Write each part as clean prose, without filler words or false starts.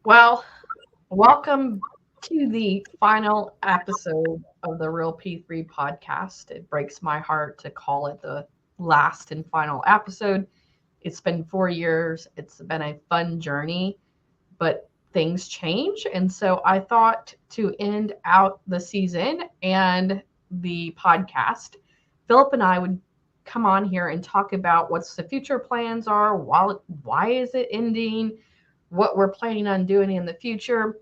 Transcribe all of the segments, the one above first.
Well, welcome to the final episode of the Real P3 podcast. It breaks my heart to call it the last and final episode. It's been 4 years, it's been a fun journey, but things change. And so I thought to end out the season and the podcast, Philip and I would come on here and talk about what's the future plans are, why is it ending, what we're planning on doing in the future.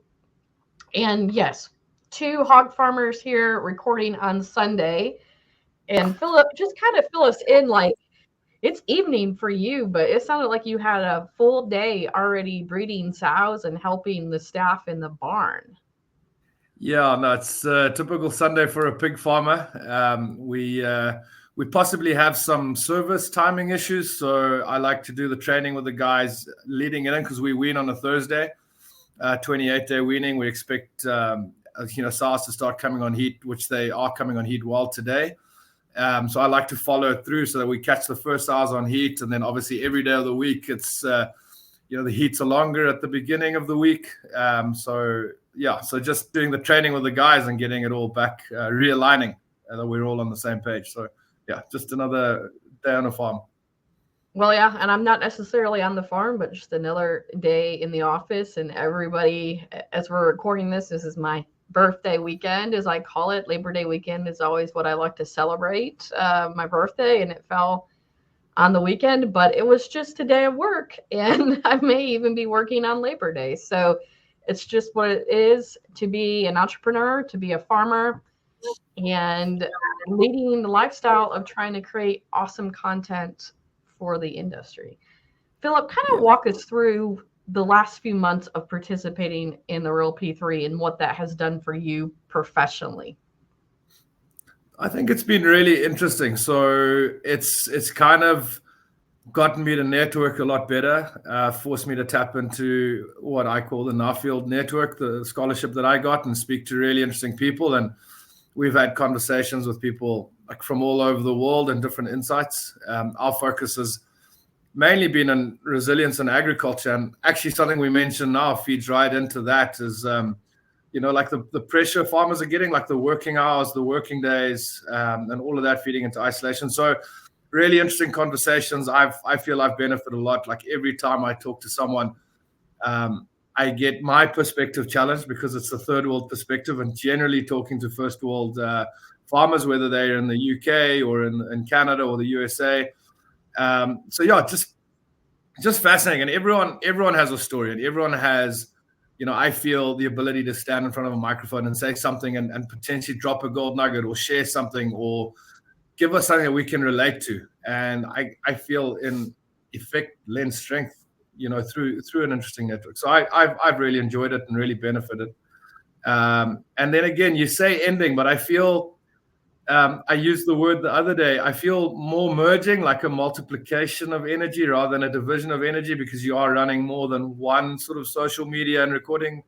And yes, two hog farmers here recording on Sunday. And Philip, just kind of fill us in like it's evening for you, but it sounded like you had a full day already breeding sows and helping the staff in the barn. Yeah, no, it's a typical Sunday for a pig farmer. We possibly have some service timing issues, so I like to do the training with the guys leading it in because we wean on a Thursday, 28-day weaning. We expect sows to start coming on heat, which they are coming on heat well today. So I like to follow it through so that we catch the first sows on heat, and then obviously every day of the week it's the heats are longer at the beginning of the week. So just doing the training with the guys and getting it all back, realigning, and that we're all on the same page. So yeah, just another day on a farm. Well, yeah, and I'm not necessarily on the farm, but just another day in the office. And everybody, as we're recording this is my birthday weekend, as I call it. Labor Day weekend is always what I like to celebrate, my birthday, and it fell on the weekend, but it was just a day of work, and I may even be working on Labor Day. So it's just what it is to be an entrepreneur, to be a farmer, and leading the lifestyle of trying to create awesome content for the industry. Philip, kind of Yeah. walk us through the last few months of participating in the Real P3 and what that has done for you professionally. I think it's been really interesting. So it's kind of gotten me to network a lot better, forced me to tap into what I call the Nuffield network, the scholarship that I got, and speak to really interesting people. And we've had conversations with people like from all over the world and different insights. Our focus has mainly been on resilience and agriculture, and actually something we mentioned now feeds right into that is like the pressure farmers are getting, like the working hours, the working days, and all of that feeding into isolation. So really interesting conversations. I feel I've benefited a lot. Like every time I talk to someone, I get my perspective challenged because it's a third world perspective, and generally talking to first world farmers, whether they're in the UK or in Canada or the USA. So yeah, just fascinating. And everyone has a story, and everyone has, I feel the ability to stand in front of a microphone and say something and potentially drop a gold nugget or share something or give us something that we can relate to. And I feel in effect lend strength, through an interesting network. So I've really enjoyed it and really benefited. And then again, you say ending, but I feel I used the word the other day. I feel more merging, like a multiplication of energy rather than a division of energy, because you are running more than one sort of social media and recording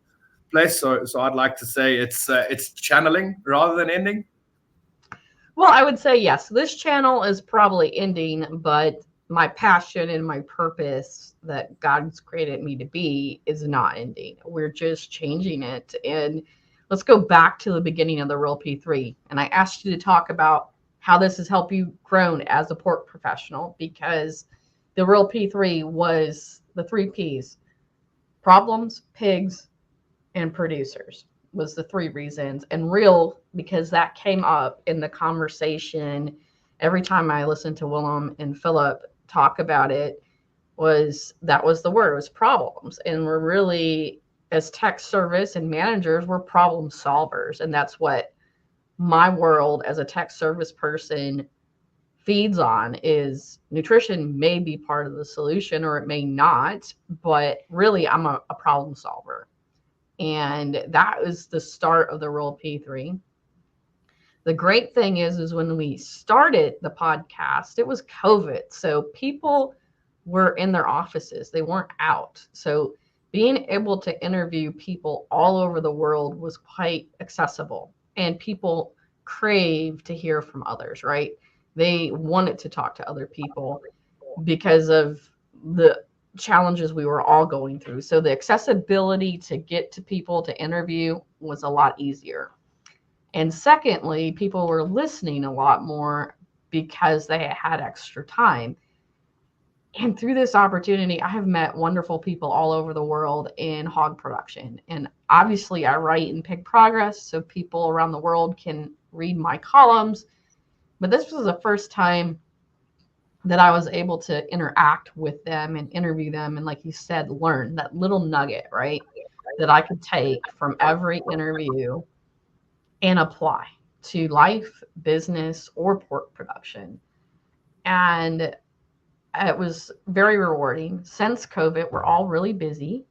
place. So I'd like to say it's channeling rather than ending. Well, I would say yes. This channel is probably ending, but my passion and my purpose that God's created me to be is not ending. We're just changing it. And let's go back to the beginning of the Real P3. And I asked you to talk about how this has helped you grown as a pork professional, because the Real P3 was the three P's: problems, pigs, and producers was the three reasons. And real, because that came up in the conversation every time I listened to Willem and Philip talk about it, that was the word, was problems. And we're really, as tech service and managers, we're problem solvers. And that's what my world as a tech service person feeds on. Is nutrition may be part of the solution or it may not, but really I'm a problem solver. And that was the start of the Real P3. The great thing is when we started the podcast, it was COVID. So people were in their offices, they weren't out. So being able to interview people all over the world was quite accessible. And people crave to hear from others, right? They wanted to talk to other people because of the challenges we were all going through. So the accessibility to get to people to interview was a lot easier. And secondly, people were listening a lot more because they had extra time. And through this opportunity, I have met wonderful people all over the world in hog production. And obviously, I write in Pig Progress so people around the world can read my columns. But this was the first time that I was able to interact with them and interview them. And like you said, learn that little nugget, right? That I could take from every interview and apply to life, business, or pork production. And it was very rewarding. Since COVID, we're all really busy.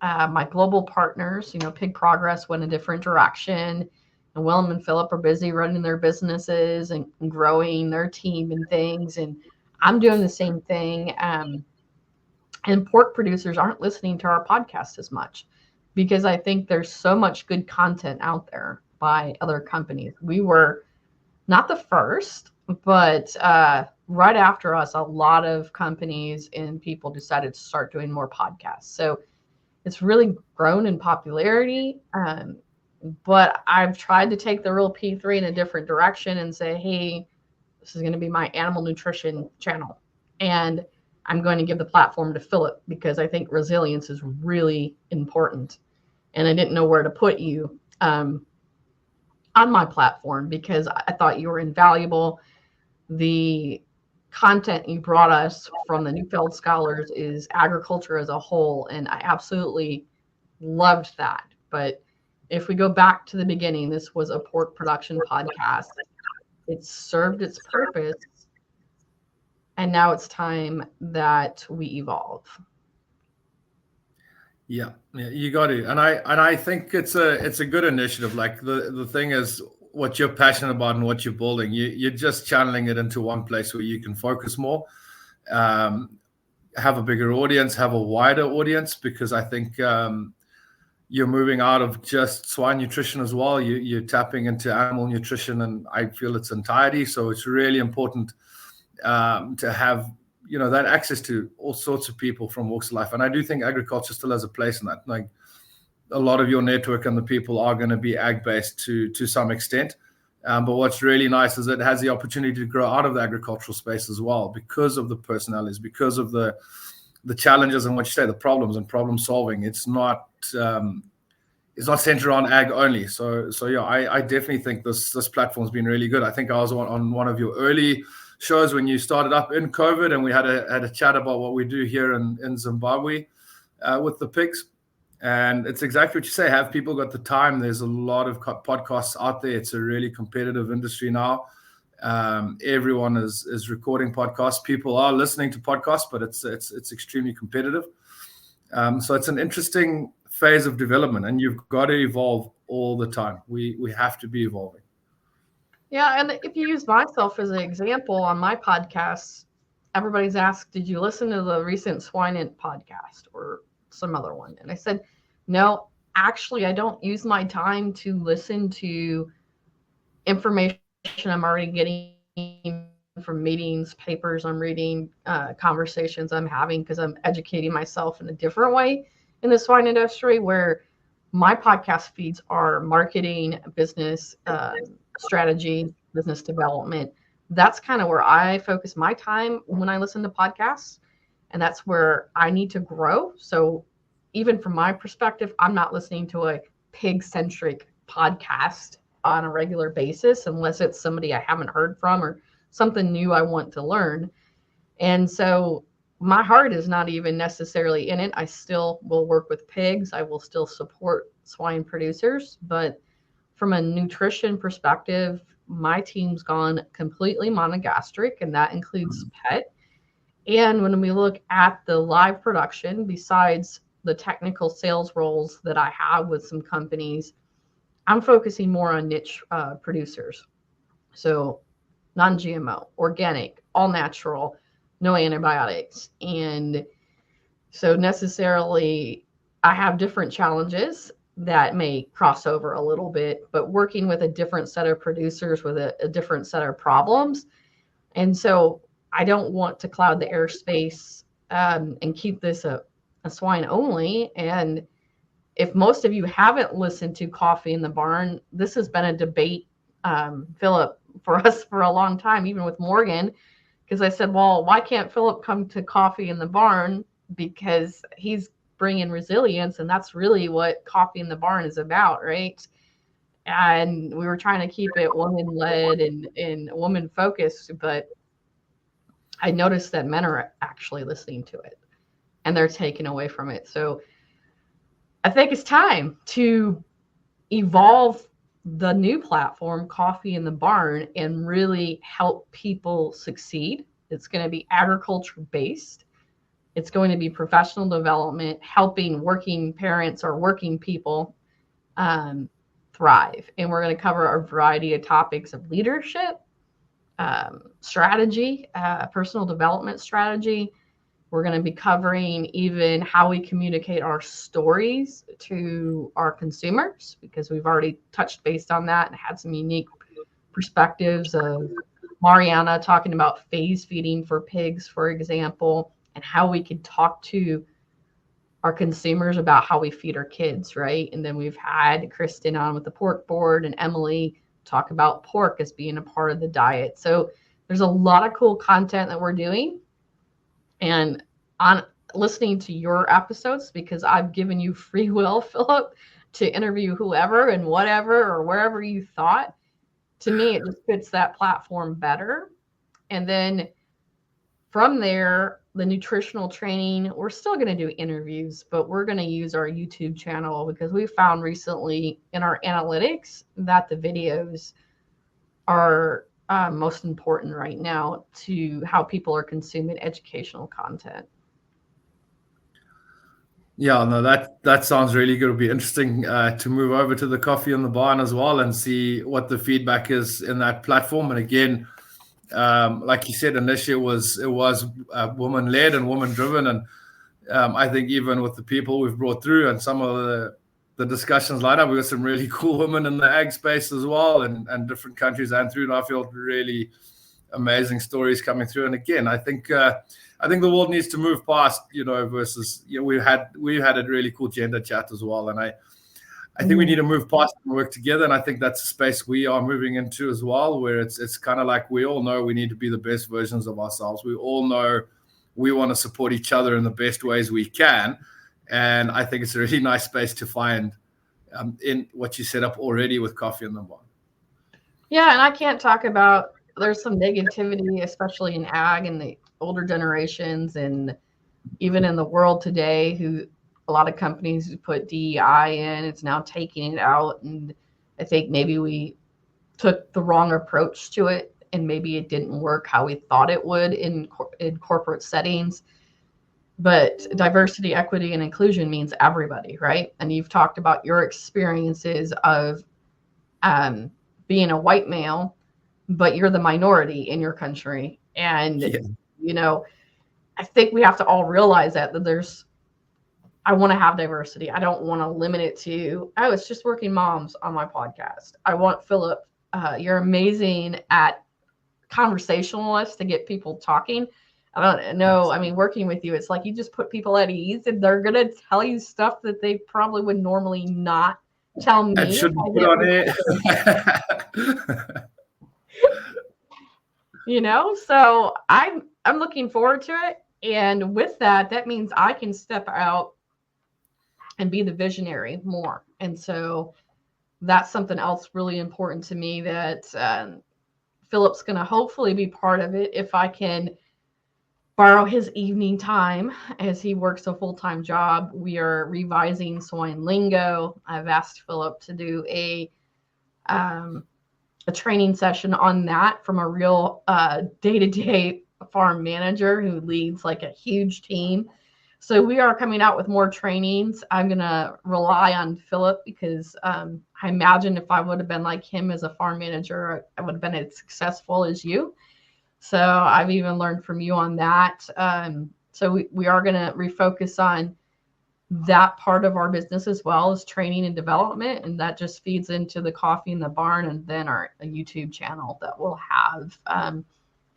My global partners, Pig Progress went a different direction. And Willem and Philip are busy running their businesses and growing their team and things. And I'm doing the same thing. And pork producers aren't listening to our podcast as much because I think there's so much good content out there by other companies. We were not the first, but right after us, a lot of companies and people decided to start doing more podcasts. So it's really grown in popularity. But I've tried to take the Real P3 in a different direction and say, hey, this is going to be my animal nutrition channel. And I'm going to give the platform to Philip because I think resilience is really important. And I didn't know where to put you on my platform because I thought you were invaluable. The content you brought us from the Newfield Scholars is agriculture as a whole, and I absolutely loved that. But if we go back to the beginning, this was a pork production podcast. It served its purpose, and now it's time that we evolve. Yeah, you got to, and I think it's a good initiative. Like the thing is, what you're passionate about and what you're building, you're just channeling it into one place where you can focus more, have a bigger audience, have a wider audience, because I think you're moving out of just swine nutrition as well. You're tapping into animal nutrition, and I feel its entirety. So it's really important to have that access to all sorts of people from walks of life. And I do think agriculture still has a place in that. Like a lot of your network and the people are going to be ag based to some extent. But what's really nice is it has the opportunity to grow out of the agricultural space as well because of the personalities, because of the challenges and what you say, the problems and problem solving. It's not centered on ag only. So yeah, I definitely think this platform's been really good. I think I was on one of your early shows when you started up in COVID, and we had a chat about what we do here in Zimbabwe with the pigs. And it's exactly what you say. Have people got the time? There's a lot of podcasts out there. It's a really competitive industry now. Everyone is recording podcasts. People are listening to podcasts, but it's extremely competitive. So it's an interesting phase of development, and you've got to evolve all the time. We have to be evolving. Yeah, and if you use myself as an example on my podcast, everybody's asked, did you listen to the recent Swine podcast or some other one? And I said, no, actually, I don't use my time to listen to information I'm already getting from meetings, papers I'm reading, conversations I'm having, because I'm educating myself in a different way in the swine industry, where my podcast feeds are marketing, business strategy, business development. That's kind of where I focus my time when I listen to podcasts, and that's where I need to grow. So even from my perspective, I'm not listening to a pig-centric podcast on a regular basis unless it's somebody I haven't heard from or something new I want to learn. And so my heart is not even necessarily in it. I still will work with pigs. I will still support swine producers, but from a nutrition perspective, my team's gone completely monogastric, and that includes pet. And when we look at the live production, besides the technical sales roles that I have with some companies, I'm focusing more on niche producers. So non-GMO, organic, all natural, no antibiotics. And so necessarily I have different challenges that may cross over a little bit, but working with a different set of producers with a different set of problems. And so I don't want to cloud the airspace and keep this a swine only. And if most of you haven't listened to Coffee in the Barn, this has been a debate, Philip, for us for a long time, even with Morgan, because I said, well, why can't Philip come to Coffee in the Barn? Because he's bringing resilience, and that's really what Coffee in the Barn is about, right? And we were trying to keep it woman-led and woman-focused, but I noticed that men are actually listening to it, and they're taken away from it. So I think it's time to evolve the new platform, Coffee in the Barn, and really help people succeed. It's going to be agriculture based. It's going to be professional development, helping working parents or working people thrive. And we're going to cover a variety of topics of leadership, strategy, personal development strategy. We're going to be covering even how we communicate our stories to our consumers, because we've already touched base on that and had some unique perspectives of Mariana talking about phase feeding for pigs, for example, and how we can talk to our consumers about how we feed our kids, right? And then we've had Kristen on with the pork board and Emily talk about pork as being a part of the diet. So there's a lot of cool content that we're doing. And on listening to your episodes, because I've given you free will, Philip, to interview whoever and whatever or wherever you thought, to me, it just fits that platform better. And then from there, the nutritional training, we're still going to do interviews, but we're going to use our YouTube channel, because we found recently in our analytics that the videos are most important right now to how people are consuming educational content. Yeah, no, that sounds really good. It'll be interesting to move over to the Coffee in the Barn as well and see what the feedback is in that platform. And again, like you said, initially it was woman led and woman driven, and I think even with the people we've brought through and some of the discussions later, we've got some really cool women in the ag space as well, and different countries and through. And I feel really amazing stories coming through. And again, I think the world needs to move past, versus, we've had a really cool gender chat as well. And I think we need to move past and work together. And I think that's a space we are moving into as well, where it's kind of like we all know we need to be the best versions of ourselves. We all know we want to support each other in the best ways we can. And I think it's a really nice space to find in what you set up already with Coffee in the Barn. Yeah, and I can't talk about, there's some negativity, especially in ag and the older generations, and even in the world today, who a lot of companies who put DEI in, it's now taking it out. And I think maybe we took the wrong approach to it, and maybe it didn't work how we thought it would in corporate settings. But diversity, equity, and inclusion means everybody, right? And you've talked about your experiences of being a white male, but you're the minority in your country. And, I think we have to all realize that I want to have diversity. I don't want to limit it to, it's just working moms on my podcast. I want Philip, you're amazing at conversationalists to get people talking. I don't know. I mean, working with you, it's like you just put people at ease, and they're going to tell you stuff that they probably would normally not tell me. And shouldn't put on it. So I'm looking forward to it. And with that means I can step out and be the visionary more. And so that's something else really important to me, that Philip's going to hopefully be part of it if I can borrow his evening time as he works a full-time job. We are revising swine lingo. I've asked Philip to do a training session on that from a real day-to-day farm manager who leads like a huge team. So we are coming out with more trainings. I'm going to rely on Philip, because I imagine if I would have been like him as a farm manager, I would have been as successful as you. So I've even learned from you on that. So we are going to refocus on that part of our business as well as training and development. And that just feeds into the Coffee in the Barn, and then our YouTube channel that will have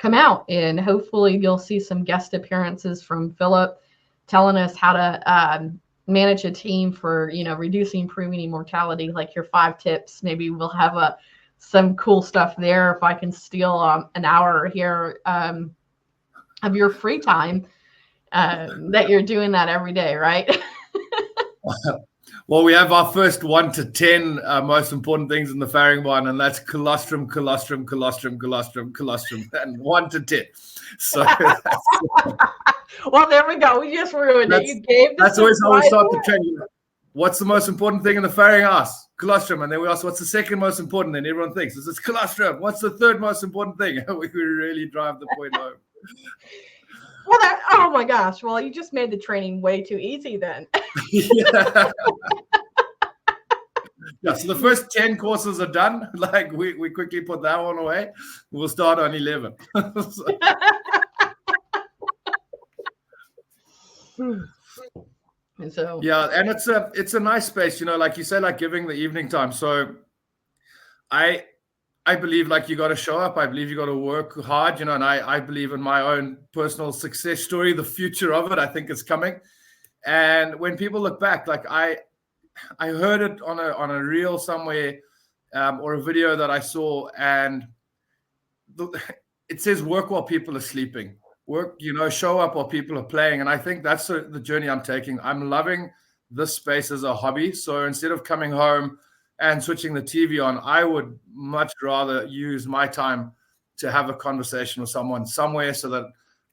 come out, and hopefully you'll see some guest appearances from Philip telling us how to manage a team for, reducing preemie mortality, like your 5 tips. Maybe we'll have some cool stuff there if I can steal an hour here of your free time that you're doing that every day, right? Well, we have our first 1 to 10 most important things in the farrowing barn, and that's colostrum, colostrum, colostrum, colostrum, colostrum, and 1 to 10. So well, there we go. We just ruined it. You gave that's always how we start the training. What's the most important thing in the farrowing house? Colostrum. And then we ask, what's the second most important? And everyone thinks it's colostrum. What's the third most important thing? We really drive the point home. Well, oh my gosh. Well, you just made the training way too easy then. Yeah, so the first 10 courses are done. Like we quickly put that one away. We'll start on 11. So yeah, and it's a nice space, like you say, like giving the evening time. So I believe like you got to show up. I believe you got to work hard, and I believe in my own personal success story, the future of it. I think it's coming. And when people look back, like I heard it on a reel somewhere or a video that I saw, and it says work while people are sleeping. Work, show up while people are playing. And I think that's the journey I'm taking. I'm loving this space as a hobby. So instead of coming home and switching the TV on, I would much rather use my time to have a conversation with someone somewhere so that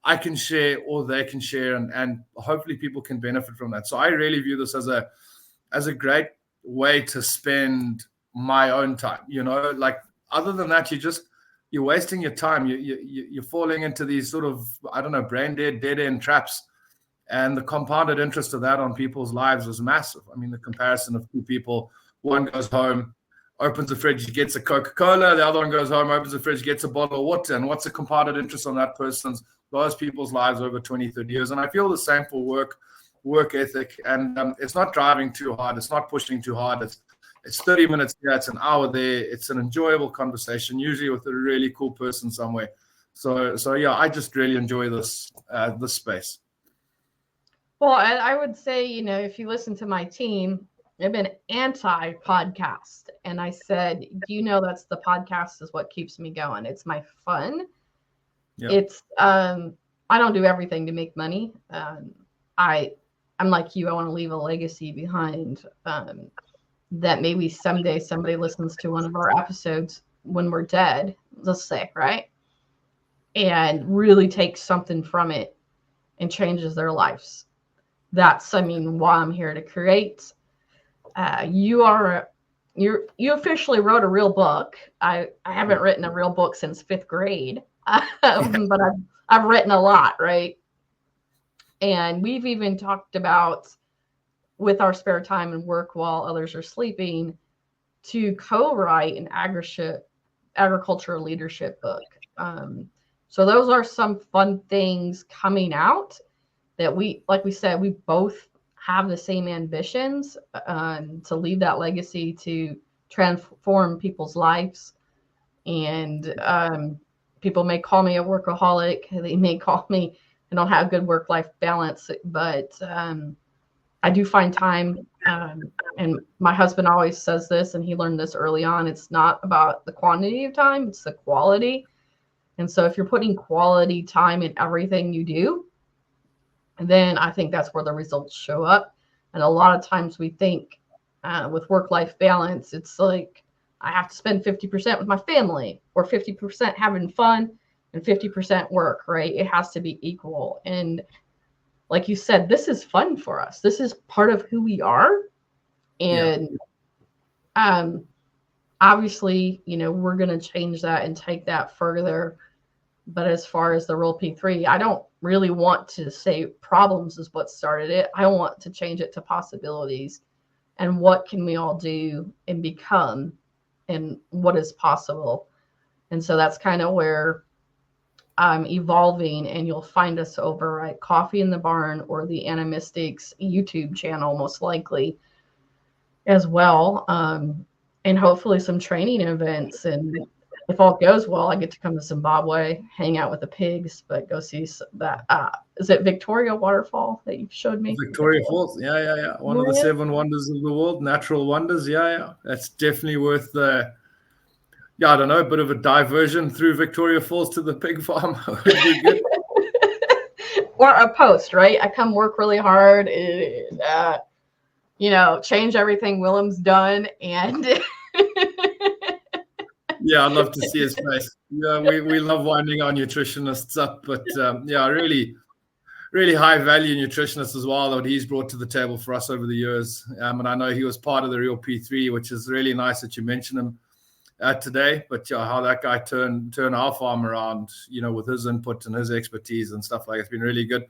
I can share or they can share, and hopefully people can benefit from that. So I really view this as a great way to spend my own time. Like other than that, you're wasting your time. You're falling into these sort of, I don't know, brain dead end traps. And the compounded interest of that on people's lives is massive. I mean, the comparison of two people, one goes home, opens the fridge, gets a Coca-Cola. The other one goes home, opens the fridge, gets a bottle of water. And what's the compounded interest on that person's, those people's lives over 20, 30 years? And I feel the same for work ethic. And it's not driving too hard. It's not pushing too hard. It's 30 minutes here. It's an hour there. It's an enjoyable conversation, usually with a really cool person somewhere. So yeah, I just really enjoy this space. Well, I would say, if you listen to my team, I've been anti-podcast. And I said, that's the podcast is what keeps me going. It's my fun. Yep. It's, I don't do everything to make money. I'm like you, I want to leave a legacy behind that maybe someday somebody listens to one of our episodes when we're dead, let's say, right? And really takes something from it and changes their lives. That's, why I'm here to create. You officially wrote a real book. I haven't written a real book since 5th grade, but I've written a lot, right? And we've even talked about, with our spare time and work while others are sleeping, to co-write an agricultural leadership book. So those are some fun things coming out that like we said, we both have the same ambitions to leave that legacy, to transform people's lives. And people may call me a workaholic. They may call me, I don't have good work-life balance, but I do find time. And my husband always says this, and he learned this early on. It's not about the quantity of time, it's the quality. And so if you're putting quality time in everything you do, then I think that's where the results show up. And a lot of times we think with work-life balance, it's like I have to spend 50% with my family, or 50% having fun and 50% work, right? It has to be equal. And like you said, this is fun for us. This is part of who we are. And obviously, we're going to change that and take that further. But as far as the Real P3, I don't really want to say problems is what started it. I want to change it to possibilities, and what can we all do and become, and what is possible. And so that's kind of where I'm evolving, and you'll find us over at Coffee in the Barn or the Animistics YouTube channel, most likely as well. And hopefully some training events and if all goes well, I get to come to Zimbabwe, hang out with the pigs, but go see that. Is it Victoria Waterfall that you showed me? Victoria Falls, yeah. One of the 7 wonders of the world, natural wonders. Yeah. That's definitely worth the. Yeah, I don't know, a bit of a diversion through Victoria Falls to the pig farm would be good. Or a post, right? I come work really hard, change everything Willem's done, and yeah, I'd love to see his face. Yeah, we love winding our nutritionists up, but really, really high value nutritionist as well that he's brought to the table for us over the years. And I know he was part of the Real P3, which is really nice that you mentioned him today. But how that guy turned our farm around, with his input and his expertise and stuff like it's been really good.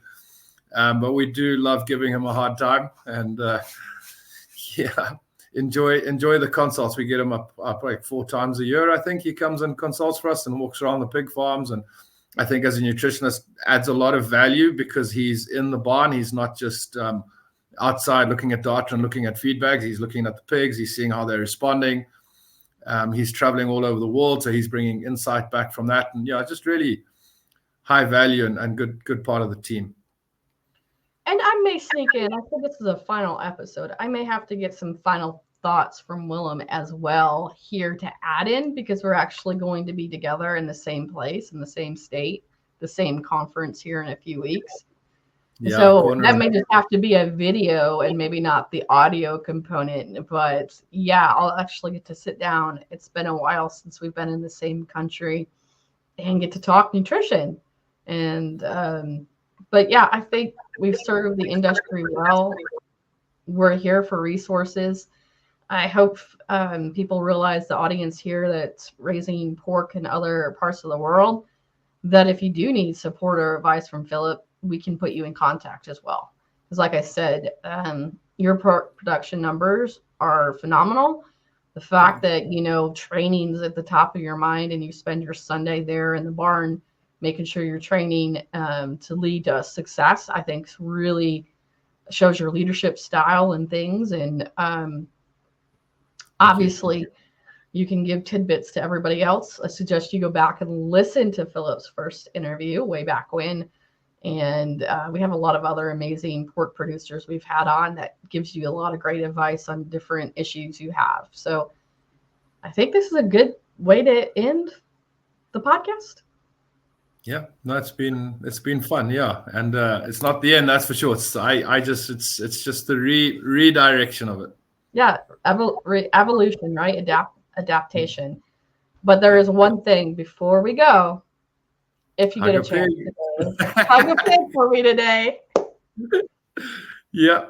But we do love giving him a hard time, and enjoy the consults. We get him up like 4 times a year. I think he comes and consults for us and walks around the pig farms. And I think as a nutritionist adds a lot of value because he's in the barn. He's not just outside looking at data and looking at feedbacks. He's looking at the pigs. He's seeing how they're responding. He's traveling all over the world, so he's bringing insight back from that. And just really high value and good part of the team. And I may sneak in, I think this is a final episode, I may have to get some final thoughts from Willem as well here to add in, because we're actually going to be together in the same place, in the same state, the same conference here in a few weeks. Yeah, so that may just have to be a video and maybe not the audio component, but yeah, I'll actually get to sit down. It's been a while since we've been in the same country and get to talk nutrition. And but yeah, I think we've served the industry well. We're here for resources. I hope people realize, the audience here that's raising pork in other parts of the world, that if you do need support or advice from Philip, we can put you in contact as well. Because like I said, your production numbers are phenomenal. The fact that, training's at the top of your mind and you spend your Sunday there in the barn making sure you're training to lead to success, I think really shows your leadership style and things. And obviously, you can give tidbits to everybody else. I suggest you go back and listen to Philip's first interview way back when. And we have a lot of other amazing pork producers we've had on that gives you a lot of great advice on different issues you have. So I think this is a good way to end the podcast. Yeah, no, it's been fun, yeah, and it's not the end, that's for sure. It's just the redirection of it. Yeah, evolution, right? Adaptation. But there is one thing before we go. If you get a chance, hug a pig for me today. Yeah.